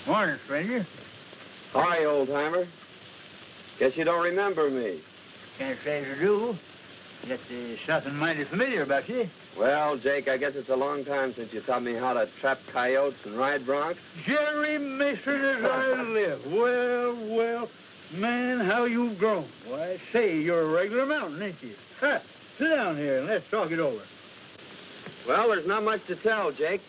Morning, stranger. Hi, old-timer. Guess you don't remember me. Can't say you do. Yet there's something mighty familiar about you. Well, Jake, I guess it's a long time since you taught me how to trap coyotes and ride broncs. Jerry Mason as I live. Well, man, how you've grown. Why, I say, you're a regular mountain, ain't you? Ha! Sit down here and let's talk it over. Well, there's not much to tell, Jake.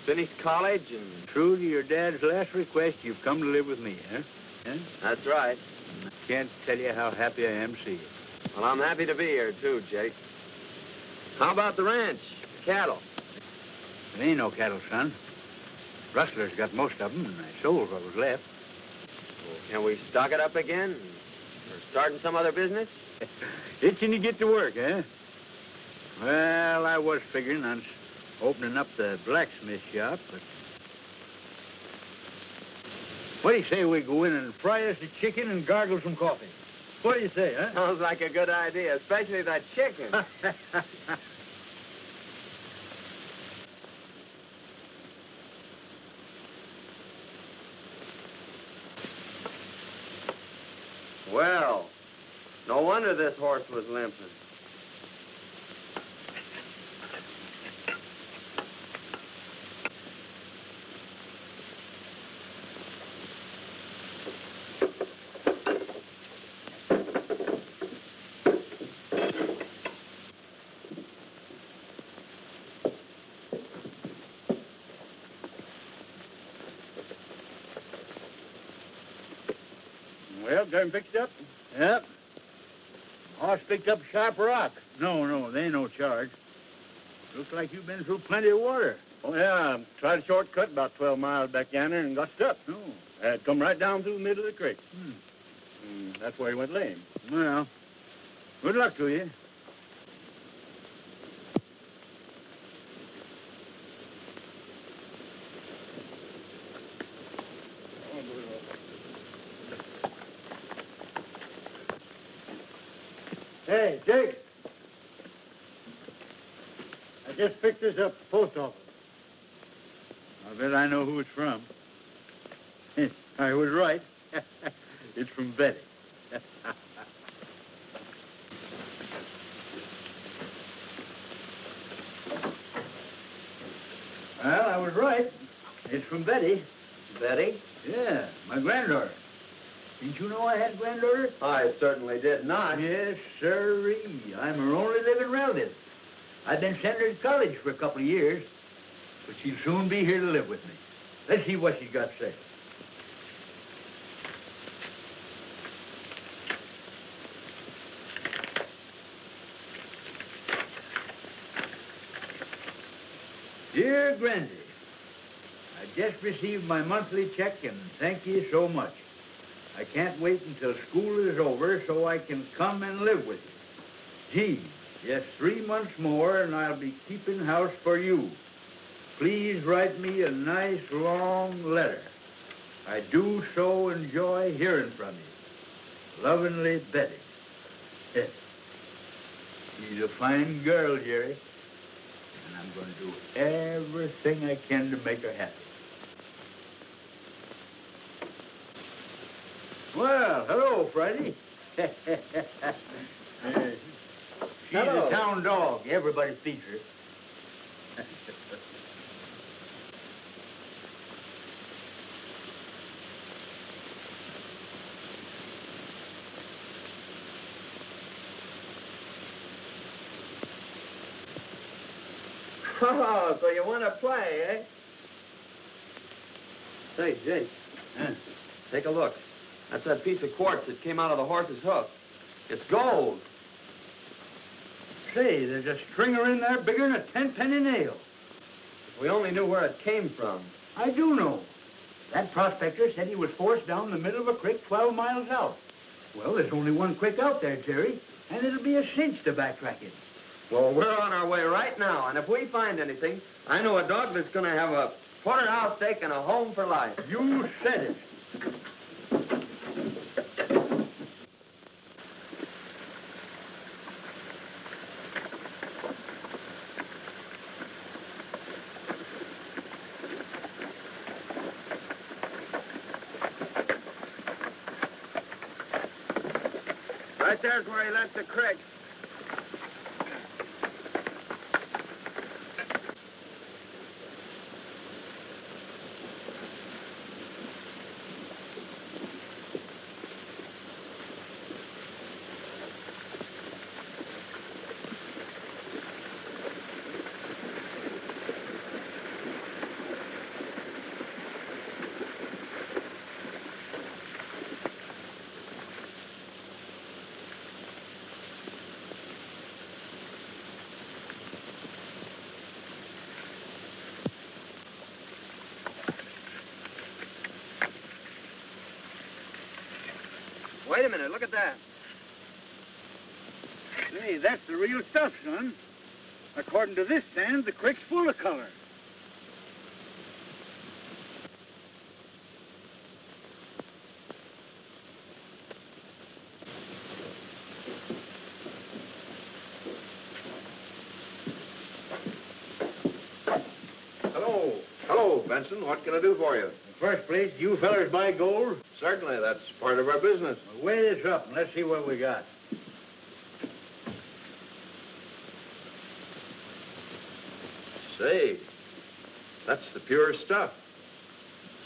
Finished college and... True to your dad's last request, you've come to live with me, huh? That's right. I can't tell you how happy I am to see you. Well, I'm happy to be here, too, Jake. How about the ranch, the cattle? There ain't no cattle, son. Rustlers got most of them, and I sold what was left. Well, can we stock it up again? Or starting some other business? Itching to get to work, eh? Well, I was figuring on opening up the blacksmith shop, but... What do you say we go in and fry us a chicken and gargle some coffee? What do you say, huh? Sounds like a good idea, especially that chicken. Well, no wonder this horse was limping. Well, got him fixed up? Yep. Horse picked up a sharp rock. No, there ain't no charge. Looks like you've been through plenty of water. Oh, yeah. Tried a shortcut about 12 miles back yonder and got stuck. No. Come right down through the middle of the creek. That's where he went lame. Well, good luck to you. Hey, Jake. I just picked this up at the post office. I bet I know who it's from. I was right. It's from Betty. Well, I was right. It's from Betty. Betty? Yeah, my granddaughter. Didn't you know I had a granddaughter? I certainly did not. Yes, sirree. I'm her only living relative. I've been sending her to college for a couple of years, but she'll soon be here to live with me. Let's see what she's got to say. Dear Grandy, I just received my monthly check, and thank you so much. I can't wait until school is over so I can come and live with you. Gee, just 3 months more, and I'll be keeping house for you. Please write me a nice, long letter. I do so enjoy hearing from you. Lovingly, Betty. She's a fine girl, Jerry. And I'm going to do everything I can to make her happy. Well, hello, Friday. She's Hello. a town dog. Everybody feeds her. Oh, so you want to play, eh? Say, Jake. Take a look. That's that piece of quartz that came out of the horse's hoof. It's gold. Say, there's a stringer in there bigger than a 10-penny nail. If we only knew where it came from. I do know. That prospector said he was forced down the middle of a creek 12 miles out. Well, there's only one creek out there, Jerry, and it'll be a cinch to backtrack it. Well, we're on our way right now, and if we find anything, I know a dog that's going to have a porterhouse steak and a home for life. You said it. there's where he left the creek. Wait a minute, look at that. Say, that's the real stuff, son. According to this sand, the creek's full of color. Hello, Benson. What can I do for you? In the first place, you fellers buy gold? Certainly, that's part of our business. Well, weigh this up and let's see what we got. Say, that's the purest stuff.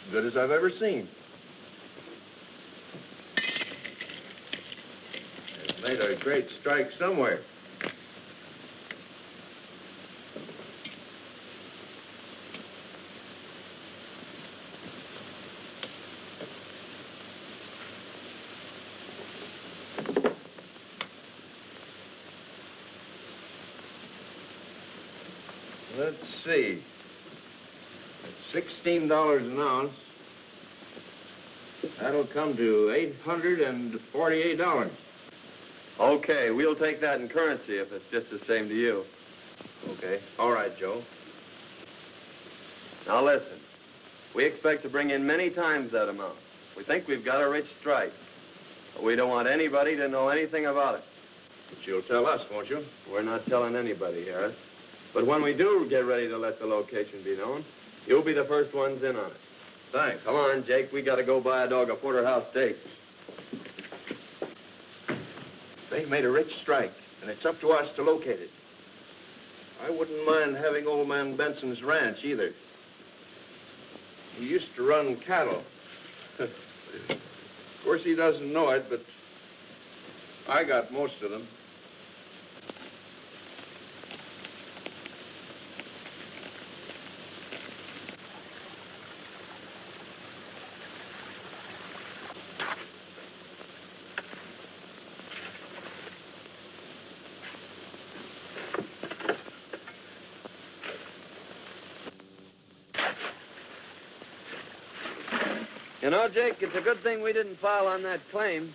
As good as I've ever seen. It's made a great strike somewhere. Let's see. It's $16 an ounce. That'll come to $848. Okay, we'll take that in currency if it's just the same to you. Okay. All right, Joe. Now listen, we expect to bring in many times that amount. We think we've got a rich strike, but we don't want anybody to know anything about it. But you'll tell us, won't you? We're not telling anybody, Harris. But when we do get ready to let the location be known, you'll be the first ones in on it. Thanks. Come on, Jake. We got to go buy a dog a porterhouse steak. They've made a rich strike, and it's up to us to locate it. I wouldn't mind having old man Benson's ranch, either. He used to run cattle. Of course, he doesn't know it, but I got most of them. You know, Jake, it's a good thing we didn't file on that claim.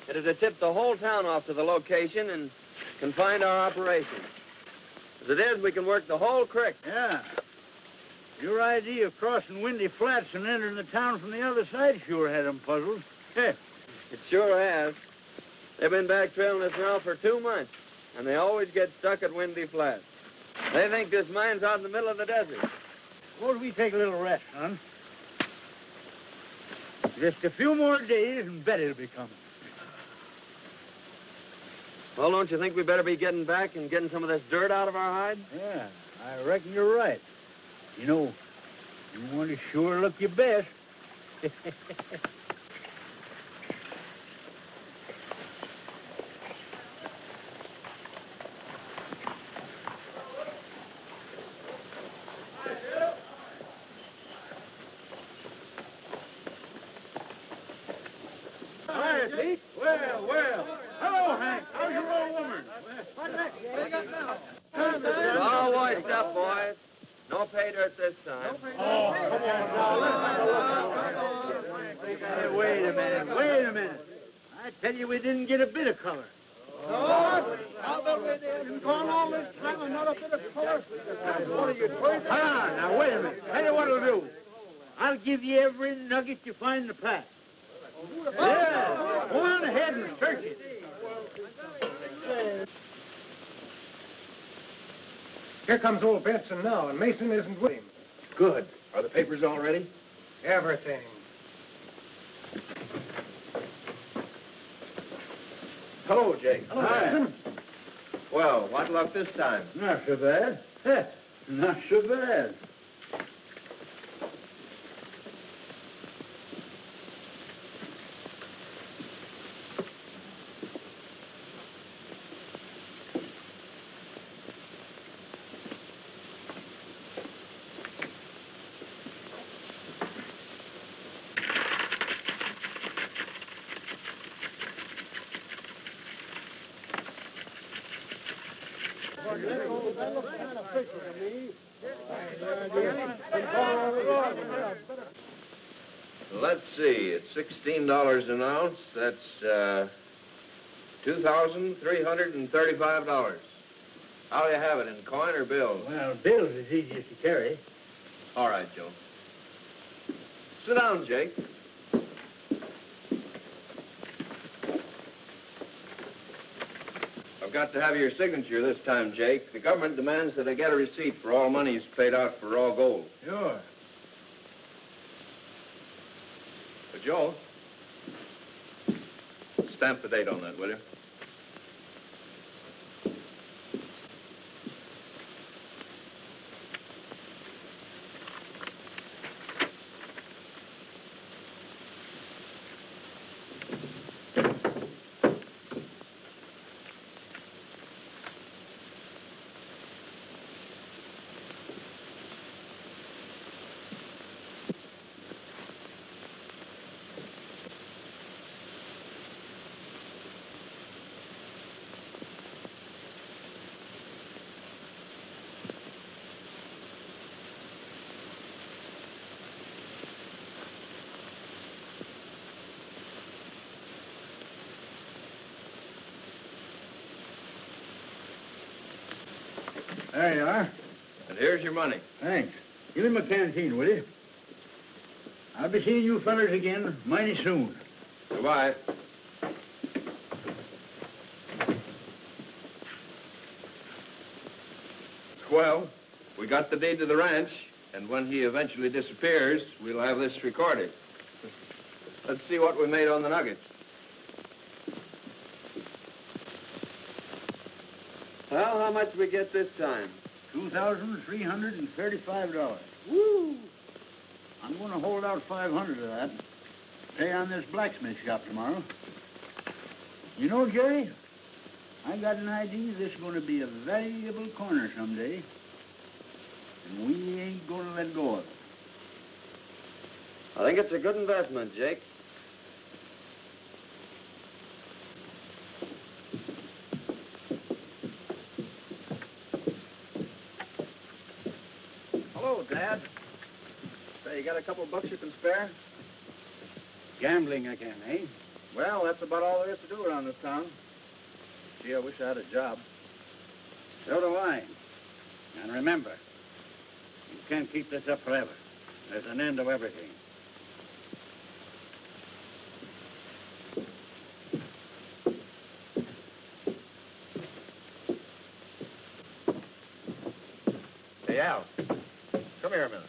It'd have tipped the whole town off to the location and confined our operation. As it is, we can work the whole creek. Yeah. Your idea of crossing Windy Flats and entering the town from the other side sure had them puzzled. It sure has. They've been back trailing us now for 2 months, and they always get stuck at Windy Flats. They think this mine's out in the middle of the desert. Suppose we take a little rest, son. Just a few more days and Betty'll be coming. Well, don't you think we better be getting back and getting some of this dirt out of our hide? Yeah, I reckon you're right. You know, you want to sure look your best. Hi, Pete. Well. Hello, Hank. How's your old woman? What you got now? It's all washed up, boys. No pay dirt this time. Oh, come on. Hey, wait a minute. I tell you, we didn't get a bit of color. I'll bet we didn't go on all this time and not a bit of color. What are you crazy? Hold on, now, wait a minute. Tell you what I'll do. I'll give you every nugget you find in the pack. Yeah, go on ahead and search it. Here comes old Benson now, and Mason isn't with him. Good. Are the papers all ready? Everything. Hello, Jake. Hello, Benson. Well, what luck this time? Not so bad. Not so bad. Let's see. It's $16 an ounce. That's $2,335. How'll you have it, in coin or bills? Well, bills is easiest to carry. All right, Joe. Sit down, Jake. I've got to have your signature this time, Jake. The government demands that I get a receipt for all monies paid out for raw gold. Sure. But, Joe, stamp the date on that, will you? There you are. And here's your money. Thanks. Give him a canteen, will you? I'll be seeing you fellers again mighty soon. Goodbye. Well, we got the deed to the ranch, and when he eventually disappears, we'll have this recorded. Let's see what we made on the nuggets. Well, how much did we get this time? $2,335. Woo! I'm going to hold out 500 of that. Pay on this blacksmith shop tomorrow. You know, Jerry, I got an idea this is going to be a valuable corner someday. And we ain't going to let go of it. I think it's a good investment, Jake. Hello, Dad. Say, you got a couple bucks you can spare? Gambling again, eh? Well, that's about all there is to do around this town. Gee, I wish I had a job. So do I. And remember, you can't keep this up forever. There's an end of everything. Hey, Al, come here a minute.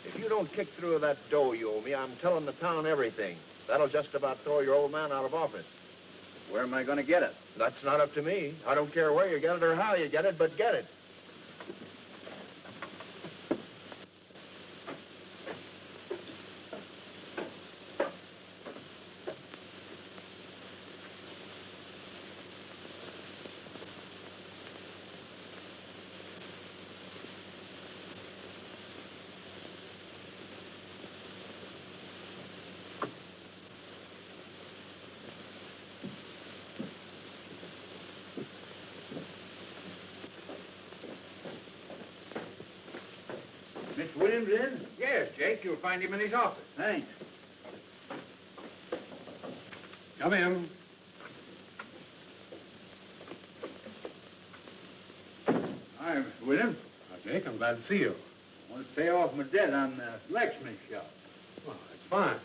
If you don't kick through that dough you owe me, I'm telling the town everything. That'll just about throw your old man out of office. Where am I going to get it? That's not up to me. I don't care where you get it or how you get it, but get it. Mr. Williams in? Yes, Jake, you'll find him in his office. Thanks. Come in. Hi, Mr. Williams. Jake, I'm glad to see you. I want to pay off my debt on the blacksmith shop. Well, that's fine.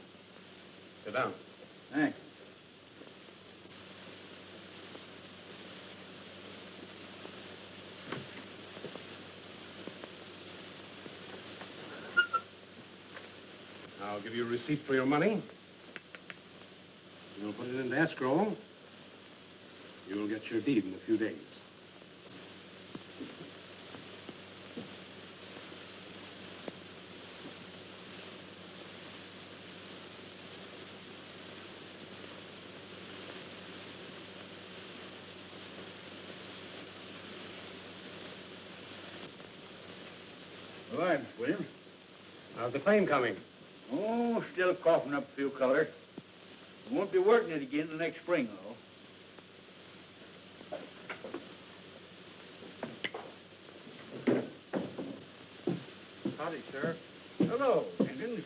Sit down. Thanks. I'll give you a receipt for your money. You'll put it into escrow. You'll get your deed in a few days. All right, Miss Williams. How's the claim coming? Oh, still coughing up a few colors. We won't be working it again till next spring, though. Howdy, Sheriff. Hello, Jenkins.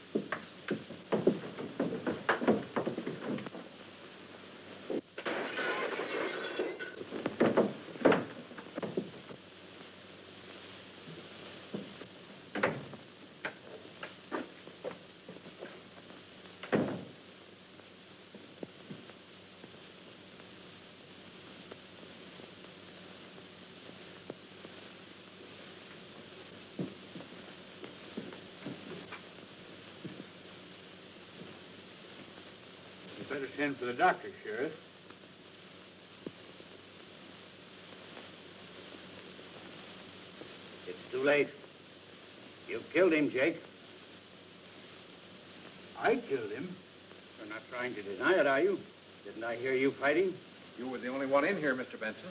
Better send for the doctor, Sheriff. It's too late. You've killed him, Jake. I killed him. You're not trying to deny it, are you? Didn't I hear you fighting? You were the only one in here, Mr. Benson.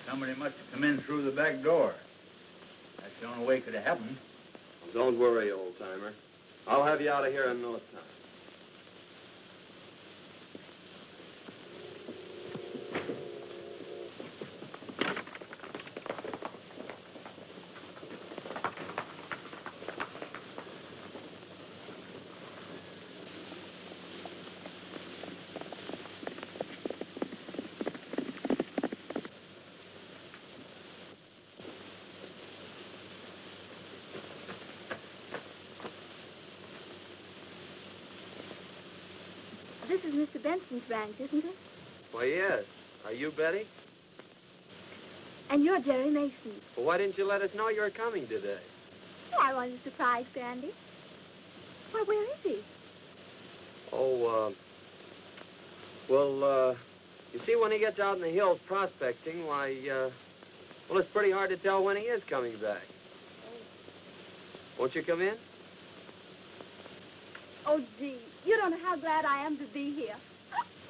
Somebody must have come in through the back door. That's the only way it could have happened. Well, don't worry, old-timer. I'll have you out of here in no time. This is Mr. Benson's ranch, isn't it? Why, yes. Are you Betty? And you're Jerry Mason. Well, why didn't you let us know you were coming today? Oh, I wanted to surprise Grandy. Why, where is he? Oh, well, you see, when he gets out in the hills prospecting, why, well, it's pretty hard to tell when he is coming back. Won't you come in? Oh, gee, you don't know how glad I am to be here.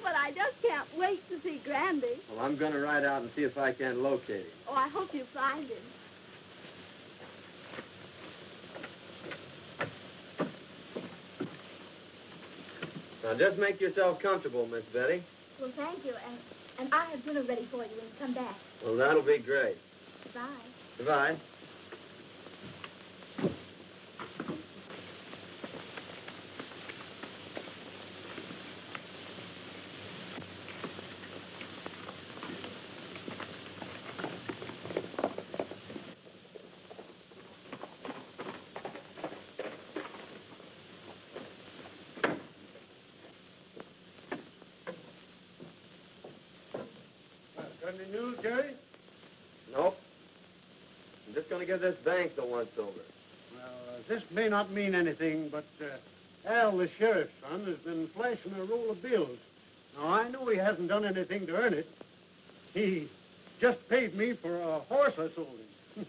But I just can't wait to see Grandy. Well, I'm going to ride out and see if I can locate him. Oh, I hope you find him. Now, just make yourself comfortable, Miss Betty. Well, thank you, and I have dinner ready for you when you come back. Well, that'll be great. Goodbye. Goodbye. Got any news, Jerry? Nope. I'm just going to give this bank the once-over. Well, this may not mean anything, but Al, the sheriff's son, has been flashing a roll of bills. Now, I know he hasn't done anything to earn it. He just paid me for a horse I sold him.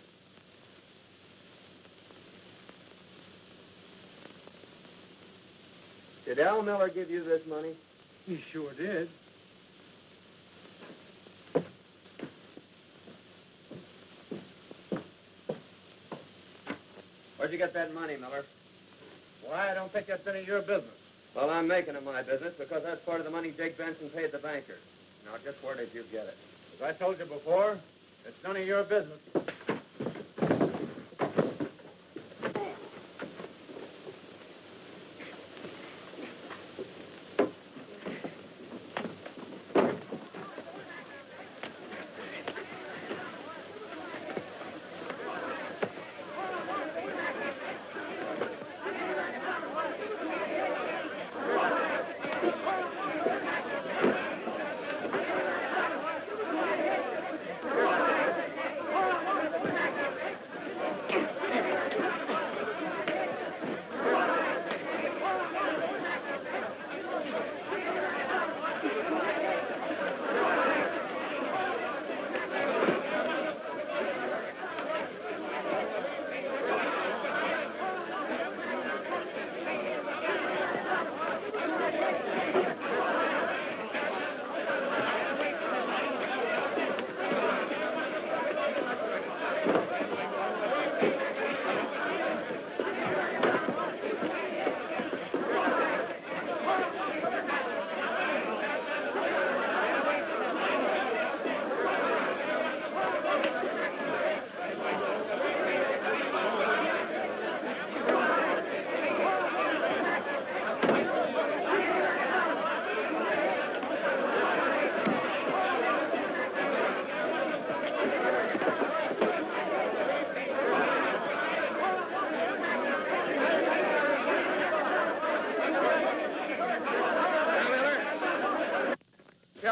Did Al Miller give you this money? He sure did. Where'd you get that money, Miller? Why, I don't think that's any of your business. Well, I'm making it my business because that's part of the money Jake Benson paid the banker. Now, just where did you get it? As I told you before, it's none of your business.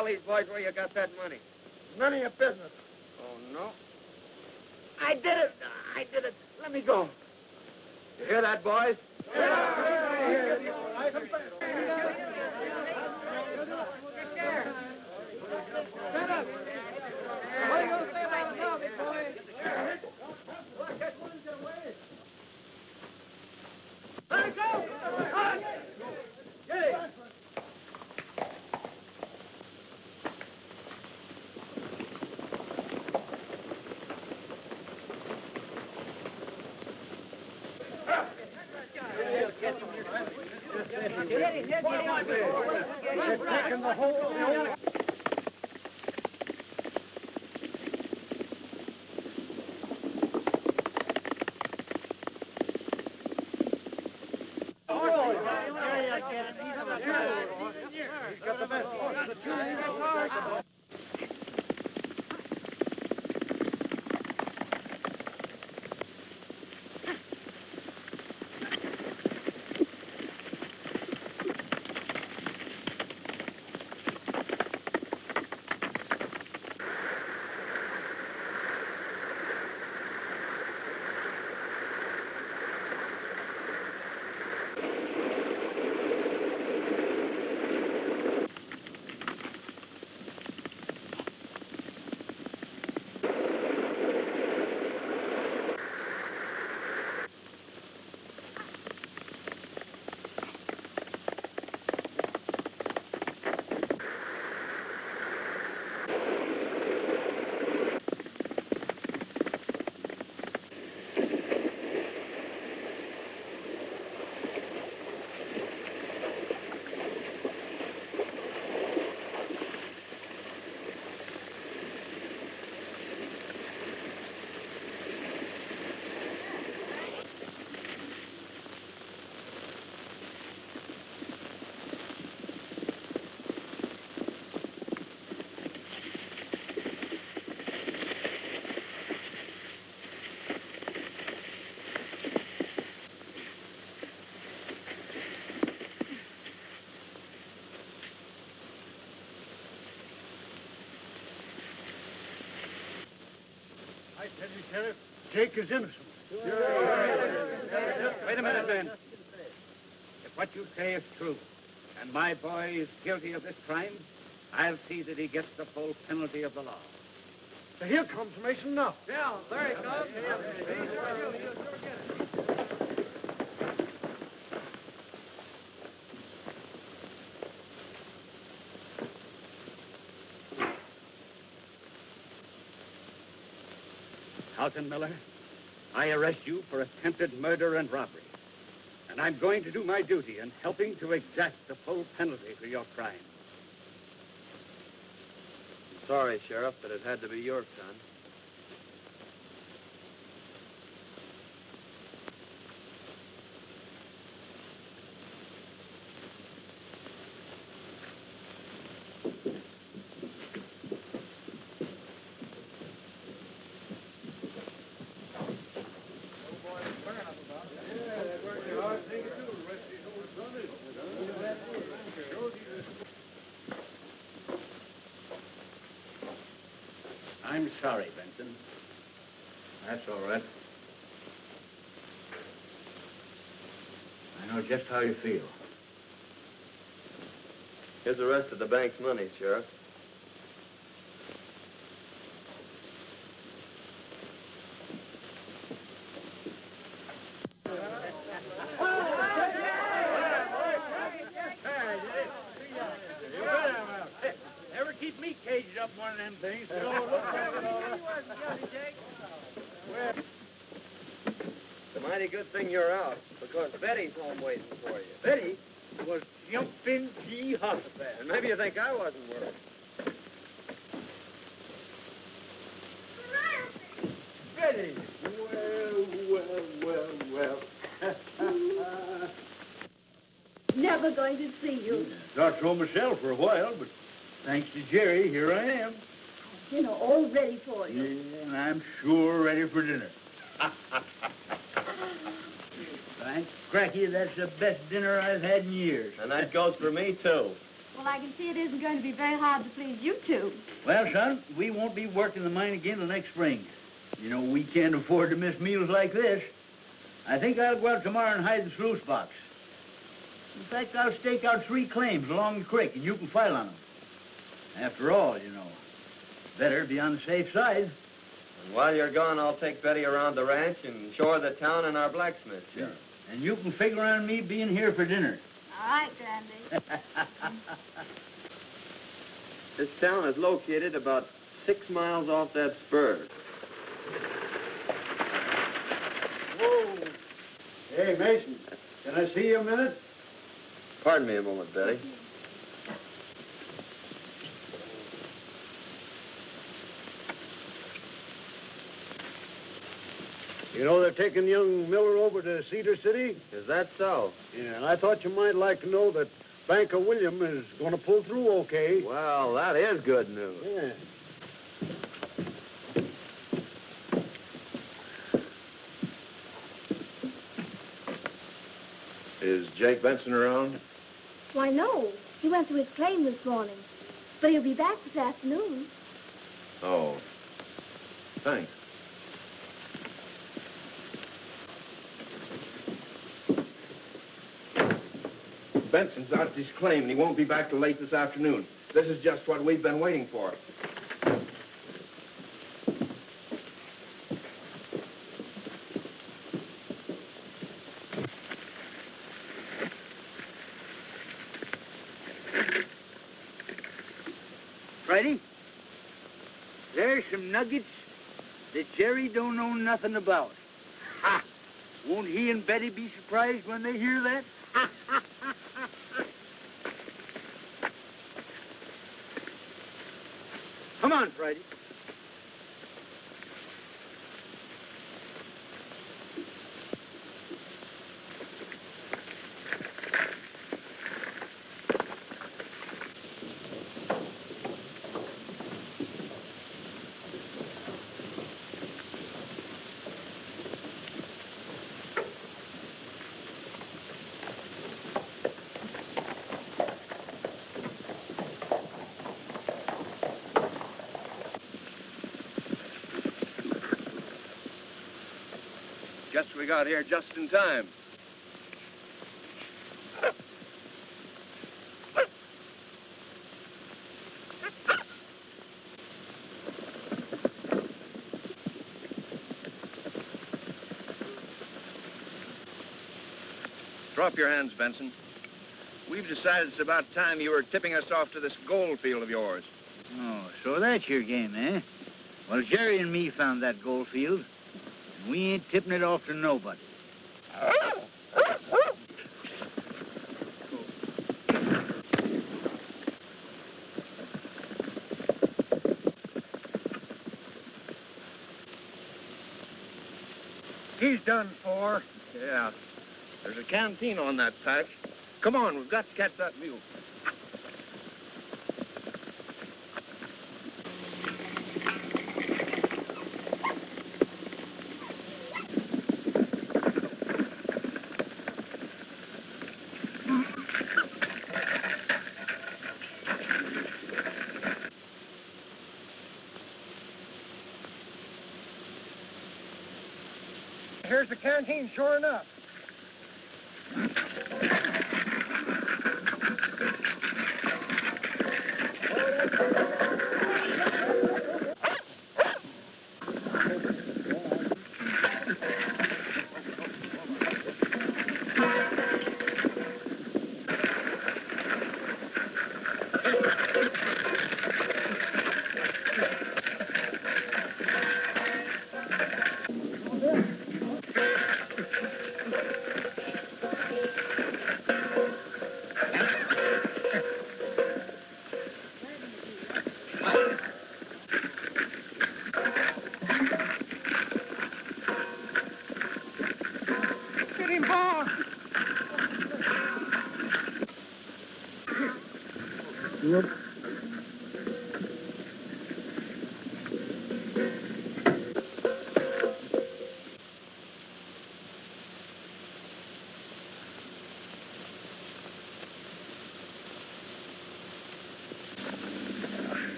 tell these boys where you got that money. None of your business. Oh, no? I did it. Let me go. You hear that, boys? I tell you, Sheriff, Jake is innocent. Wait a minute, Ben. If what you say is true, and my boy is guilty of this crime, I'll see that he gets the full penalty of the law. So here comes Mason now. Yeah, there he comes. Houghton Miller, I arrest you for attempted murder and robbery. And I'm going to do my duty in helping to exact the full penalty for your crime. I'm sorry, Sheriff, but it had to be your son. I'm sorry, Benson. That's all right. I know just how you feel. Here's the rest of the bank's money, Sheriff. Never keep me caged up one of them things. It's a mighty good thing you're out, because Betty's home waiting for you. Betty was jumping G. Hospital. And maybe you think I wasn't worried. Betty! Well. Never going to see you. Thought so myself for a while, but thanks to Jerry, here I am. Dinner all ready for you. Yeah, and I'm sure ready for dinner. Thanks, Cracky, that's the best dinner I've had in years. And that goes for me, too. Well, I can see it isn't going to be very hard to please you two. Well, son, we won't be working the mine again till next spring. You know, we can't afford to miss meals like this. I think I'll go out tomorrow and hide the sluice box. In fact, I'll stake out 3 claims along the creek, and you can file on them. After all, you know, better be on the safe side. And while you're gone, I'll take Betty around the ranch and show her the town and our blacksmith. Sure. And you can figure on me being here for dinner. All right, Grandy. This town is located about 6 miles off that spur. Whoa. Hey, Mason, can I see you a minute? Pardon me a moment, Betty. You know they're taking young Miller over to Cedar City? Is that so? Yeah, and I thought you might like to know that Banker William is going to pull through okay. Well, that is good news. Yeah. Is Jake Benson around? Why, no. He went to his claim this morning. But he'll be back this afternoon. Oh. Thanks. Benson's out at his claim, and he won't be back till late this afternoon. This is just what we've been waiting for. Friday, there's some nuggets that Jerry don't know nothing about. Ha! Won't he and Betty be surprised when they hear that? Come on, Friday. Guess we got here just in time. Drop your hands, Benson. We've decided it's about time you were tipping us off to this gold field of yours. Oh, so that's your game, eh? Well, Jerry and me found that gold field, and we ain't tipping it off to nobody. He's done for. Yeah. There's a canteen on that patch. Come on, we've got to catch that mule. Here's the canteen, sure enough.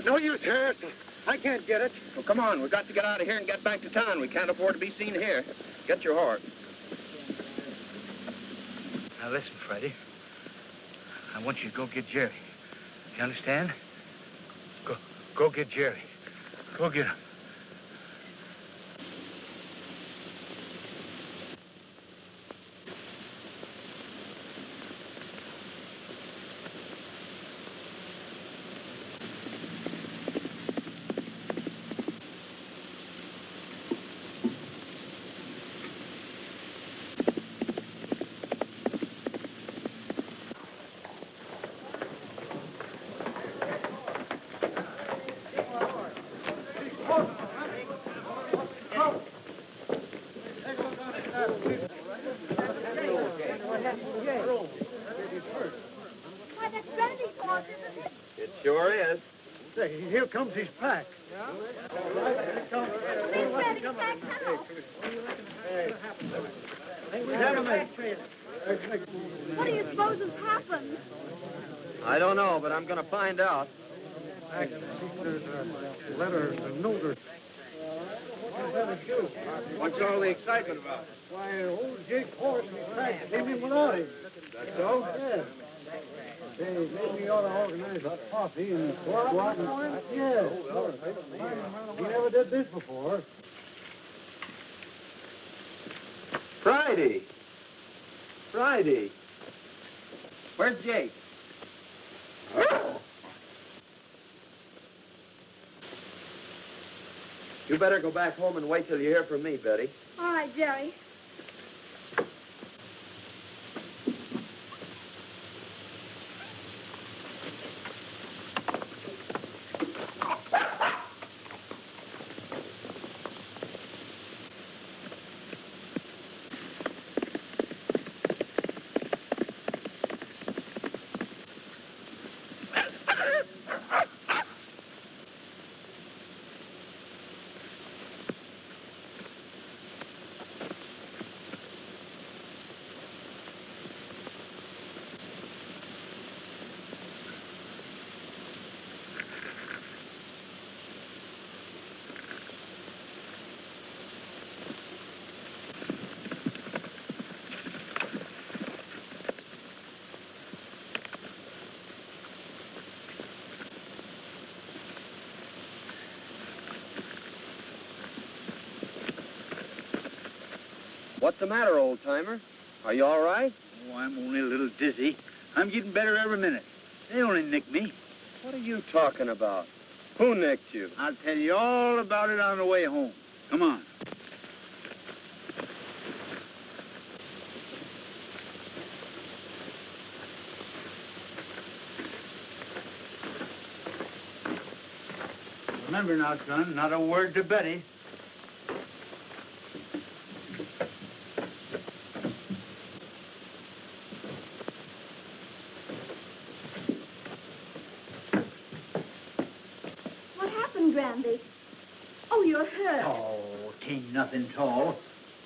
No use, Harris. I can't get it. Well, come on. We've got to get out of here and get back to town. We can't afford to be seen here. Get your horse. Now, listen, Freddie. I want you to go get Jerry. You understand? Go get Jerry. Go get him. Why, that's Brandy's horse, isn't it? It sure is. Say, here comes his pack. Big Brandy pack, hello. What do you suppose has happened? I don't know, but I'm going to find out. There's a letter, a note. What's all the excitement about? Why, old Jake's horse and his pack came in without him. That's so? Yes. They maybe ought to organize a party and go out and... Yes. He never did this before. Friday. Where's Jake? You better go back home and wait till you hear from me, Betty. All right, Jerry. What's the matter, old-timer? Are you all right? Oh, I'm only a little dizzy. I'm getting better every minute. They only nicked me. What are you talking about? Who nicked you? I'll tell you all about it on the way home. Come on. Remember now, son, not a word to Betty. Brandy. Oh, you're hurt. Oh, 'tain't nothing tall.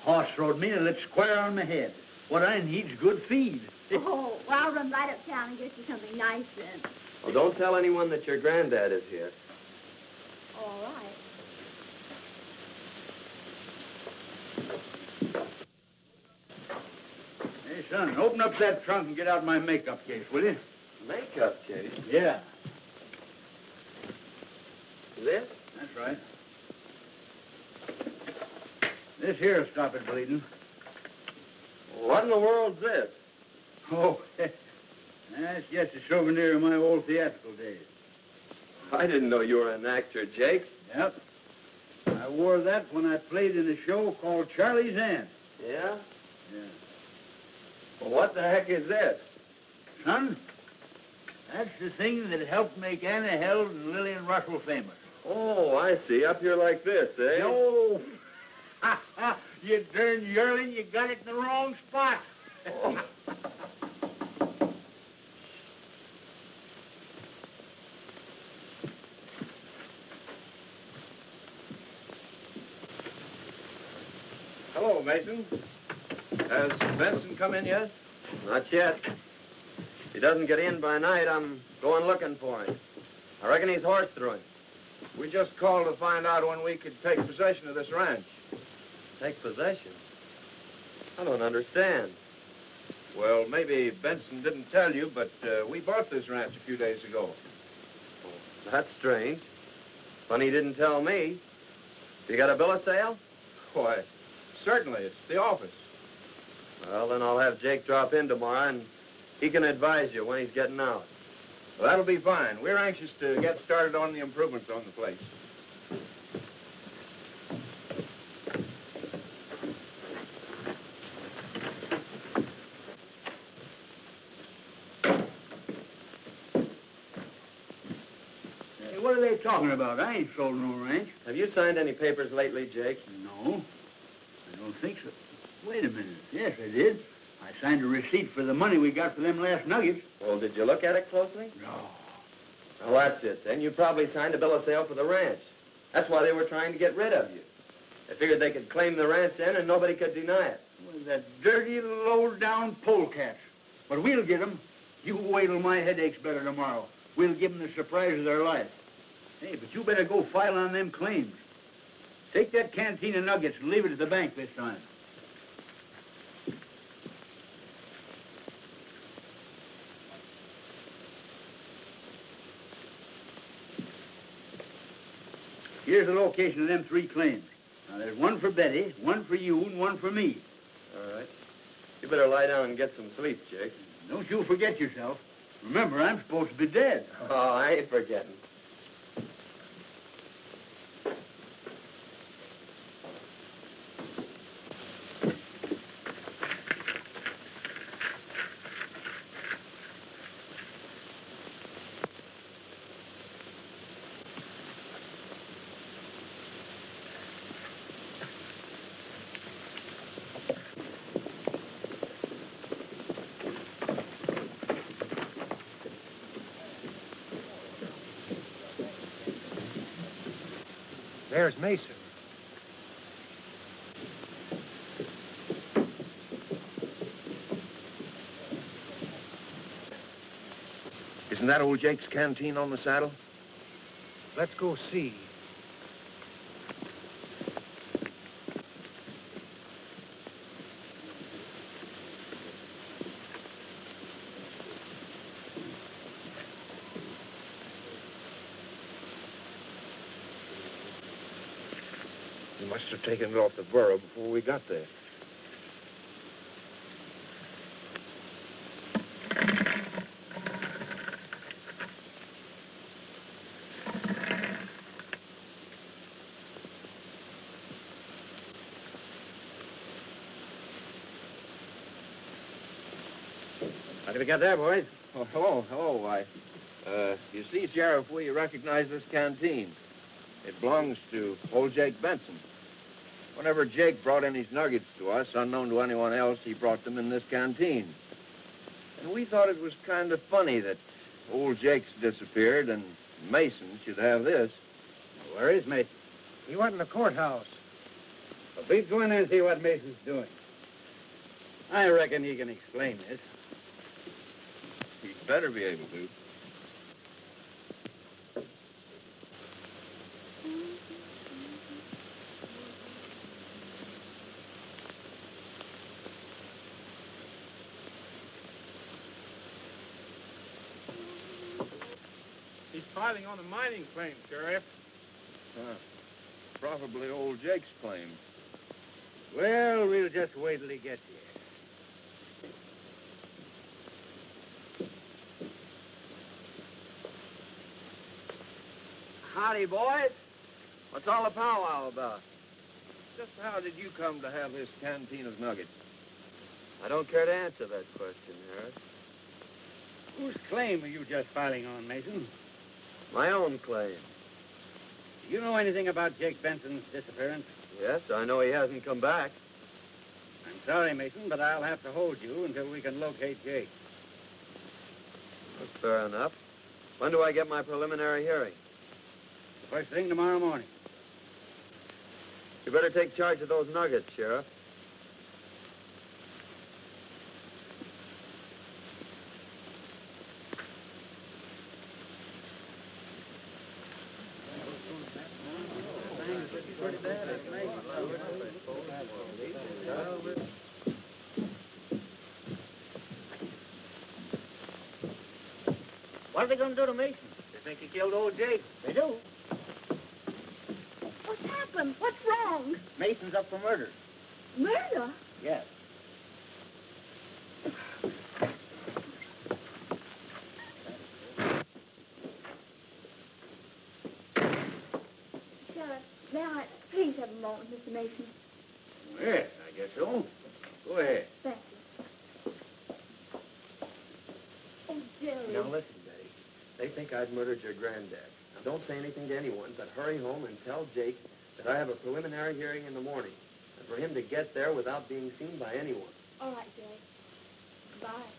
Horse rode me and lit square on my head. What I need's good feed. Oh, well, I'll run right uptown and get you something nice then. Well, don't tell anyone that your granddad is here. All right. Hey, son, open up that trunk and get out my makeup case, will you? Makeup case? Yeah. This? That's right. This here'll stop it bleeding. What in the world's this? Oh, that's just a souvenir of my old theatrical days. I didn't know you were an actor, Jake. Yep. I wore that when I played in a show called Charlie's Aunt. Yeah? Yeah. Well, what the heck is this? Son, that's the thing that helped make Anna Held and Lillian Russell famous. Oh, I see. Up here like this, eh? Oh, you darn yearling, you got it in the wrong spot. Oh. Hello, Mason. Has Benson come in yet? Not yet. If he doesn't get in by night, I'm going looking for him. I reckon he's horsed through him. We just called to find out when we could take possession of this ranch. Take possession? I don't understand. Well, maybe Benson didn't tell you, but we bought this ranch a few days ago. Oh, that's strange. Funny he didn't tell me. You got a bill of sale? Why, certainly. It's the office. Well, then I'll have Jake drop in tomorrow, and he can advise you when he's getting out. Well, that'll be fine. We're anxious to get started on the improvements on the place. Hey, what are they talking about? I ain't sold no ranch. Have you signed any papers lately, Jake? No, I don't think so. Wait a minute. Yes, I did. I signed a receipt for the money we got for them last nuggets. Well, did you look at it closely? No. Well, that's it. Then you probably signed a bill of sale for the ranch. That's why they were trying to get rid of you. They figured they could claim the ranch then and nobody could deny it. Well, that dirty, low-down polecats. But we'll get them. You wait till my headache's better tomorrow. We'll give them the surprise of their life. Hey, but you better go file on them claims. Take that canteen of nuggets and leave it at the bank this time. Here's the location of them 3 claims. Now, there's one for Betty, one for you, and one for me. All right. You better lie down and get some sleep, Jake. Don't you forget yourself. Remember, I'm supposed to be dead. Oh, I ain't forgetting. There's Mason. Isn't that old Jake's canteen on the saddle? Let's go see. He must have taken it off the burro before we got there. How did we get there, boys? Oh, hello. You see, Sheriff, we recognize this canteen. It belongs to old Jake Benson. Whenever Jake brought in his nuggets to us, unknown to anyone else, he brought them in this canteen. And we thought it was kind of funny that old Jake's disappeared and Mason should have this. Where is Mason? He went in the courthouse. Well, please go in there and see what Mason's doing. I reckon he can explain this. He'd better be able to. He's filing on a mining claim, Sheriff. Probably old Jake's claim. Well, we'll just wait till he gets here. Howdy, boys. What's all the powwow about? Just how did you come to have this canteen of nuggets? I don't care to answer that question, Harris. Whose claim are you just filing on, Mason? My own claim. Do you know anything about Jake Benson's disappearance? Yes, I know he hasn't come back. I'm sorry, Mason, but I'll have to hold you until we can locate Jake. That's fair enough. When do I get my preliminary hearing? First thing tomorrow morning. You better take charge of those nuggets, Sheriff. What are they going to do to Mason? They think he killed old Jake. They do. What's happened? What's wrong? Mason's up for murder. Murder? Yes. Sheriff, may I please have a moment, Mr. Mason? Yes, I guess so. Go ahead. Thank you. Oh, Jerry. Now, listen, Betty. They think I'd murdered your granddad. Now, don't say anything to anyone, but hurry home and tell Jake that I have a preliminary hearing in the morning, and for him to get there without being seen by anyone. All right, Jerry. Bye.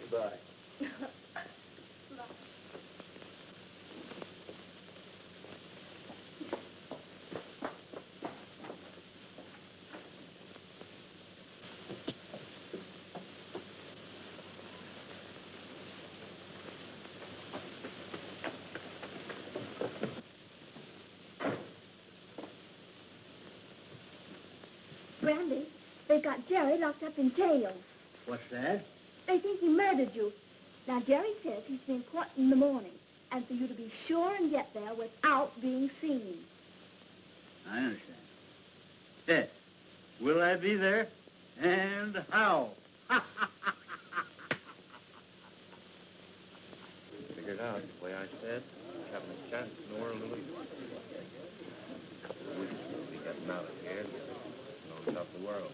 Goodbye. Bye. Brandy, they've got Jerry locked up in jail. What's that? They think he murdered you. Now, Jerry says he's been caught in the morning, and for you to be sure and get there without being seen. I understand. Yes. Will I be there? And how? Figured out the way I said, having a chance in the world to lose. We should be getting out of here, knowing about the world.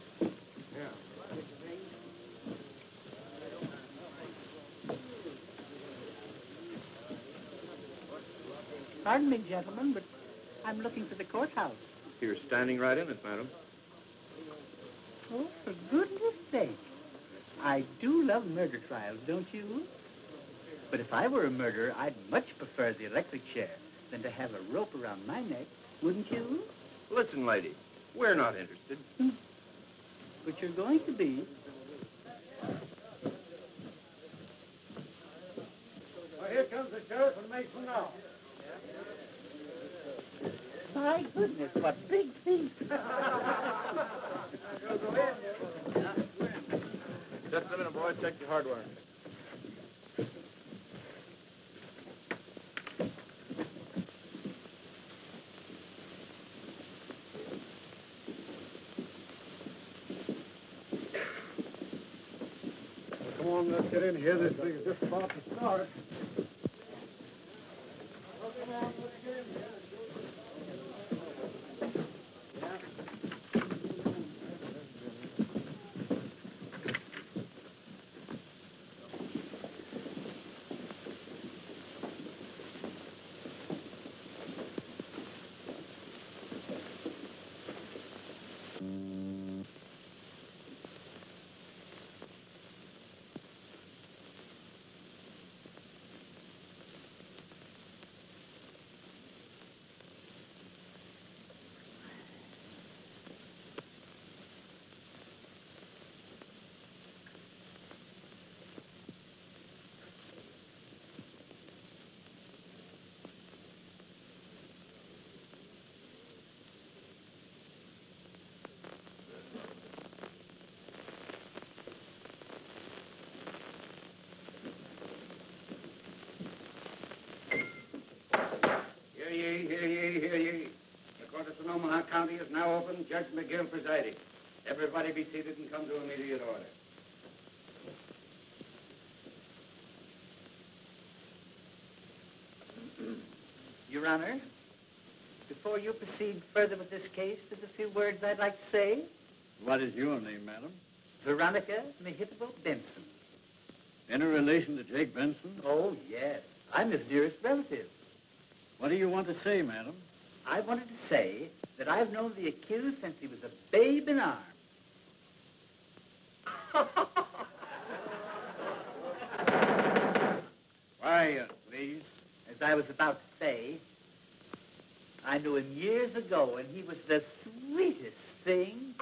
Pardon me, gentlemen, but I'm looking for the courthouse. You're standing right in it, madam. Oh, for goodness sake. I do love murder trials, don't you? But if I were a murderer, I'd much prefer the electric chair than to have a rope around my neck, wouldn't you? Listen, lady, we're not interested. But you're going to be. Well, here comes the sheriff and Mason now. My goodness, what big feet. Just a minute, boy. Check your hardware. Come on, let's get in here. This thing is just about to start. Well, come on, let's get in here. Hear ye, hear ye. The court of Sonoma County is now open. Judge McGill presiding. Everybody be seated and come to immediate order. Your Honor, before you proceed further with this case, there's a few words I'd like to say. What is your name, madam? Veronica Mehitable Benson. Any relation to Jake Benson? Oh, yes. I'm his nearest relative. What do you want to say, madam? I wanted to say that I've known the accused since he was a babe in arms. Quiet, please. As I was about to say, I knew him years ago, and he was the sweetest thing.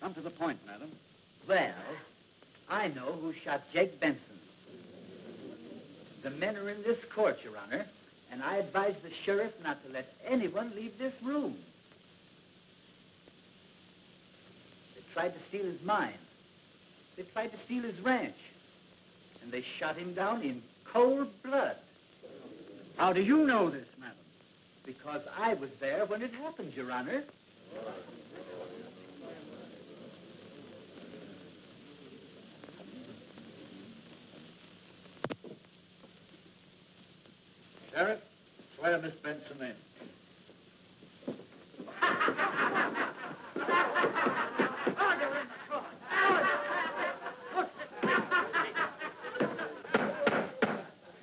Come to the point, madam. Well, I know who shot Jake Benson. The men are in this court, Your Honor, and I advise the sheriff not to let anyone leave this room. tried to steal his mine. They tried to steal his ranch. And they shot him down in cold blood. How do you know this, madam? Because I was there when it happened, Your Honor. Sheriff, swear Miss Benson in.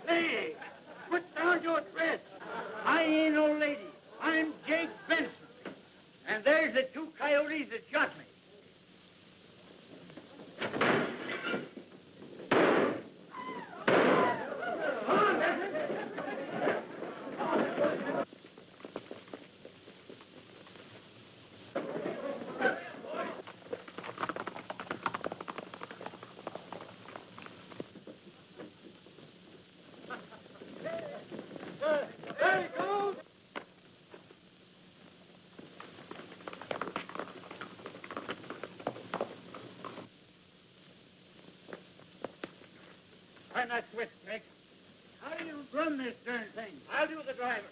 Hey, put down your threats. I ain't no lady. I'm Jake Benson. And there's the two coyotes that shot me. Try not switch, Tex. How do you run this darn thing? I'll do the driver.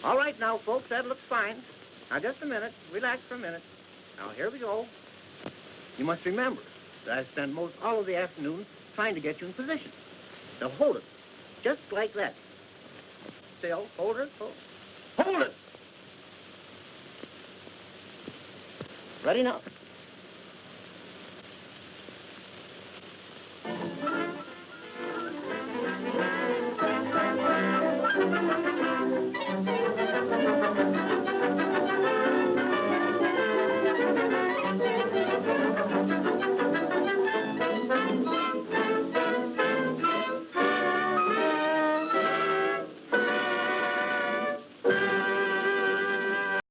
All right now, folks, that looks fine. Now, just a minute. Relax for a minute. Now, here we go. You must remember that I spend most all of the afternoon trying to get you in position. Now, hold it. Just like that. Still, hold it. Hold it! Ready now.